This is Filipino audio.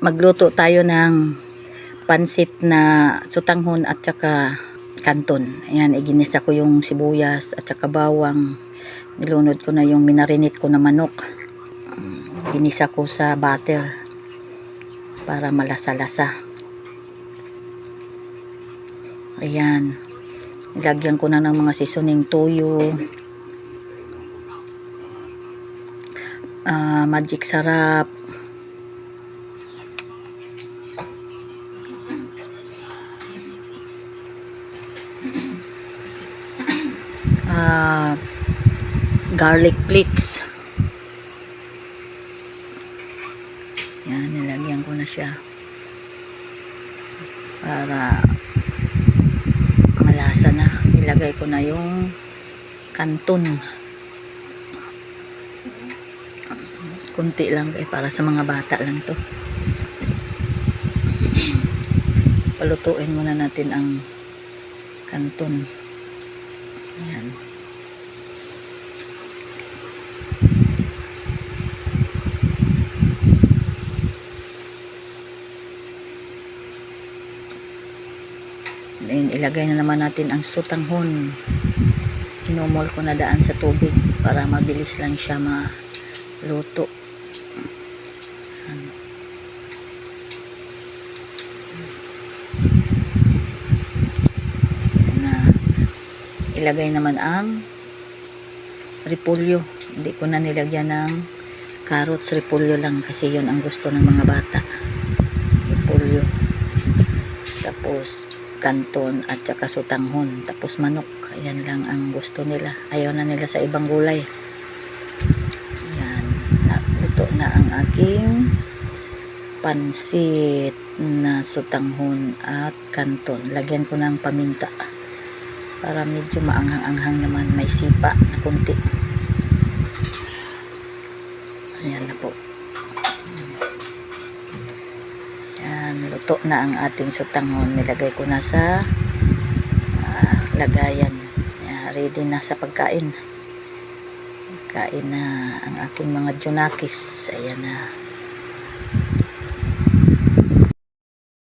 Magluto tayo ng pansit na sutanghon at saka kanton. Ayan, iginisa ko yung sibuyas at saka bawang. Nilunod ko na yung minarinate ko na manok. Ginisa ko sa butter para malasa-lasa. Ayan. Nilagyan ko na ng mga seasoning, toyo, magic sarap, garlic flakes. Yan, nilagyan ko na siya para malasa na. Nilagay ko na yung kanton. Kunti lang para sa mga bata lang to. Palutuin muna natin ang kanton. Ayan. Then, ilagay na naman natin ang sutanghon. Inumol ko na daan sa tubig para mabilis lang siya maluto. Ilagay naman ang repolyo. Hindi ko na nilagyan ng carrots, repolyo lang kasi yun ang gusto ng mga bata. Repolyo. Tapos kanton at saka sutanghon. Tapos manok. Ayan lang ang gusto nila. Ayaw na nila sa ibang gulay. Ayan. Ito na ang aking pansit na sutanghon at kanton. Lagyan ko ng paminta para medyo maanghang-anghang naman, may sipa na kunti. Ayan na po. Ayan, luto na ang ating sutanghon. Nilagay ko na sa lagayan. Ayan, ready na sa pagkain. Kain na ang aking mga junakis. Ayan na.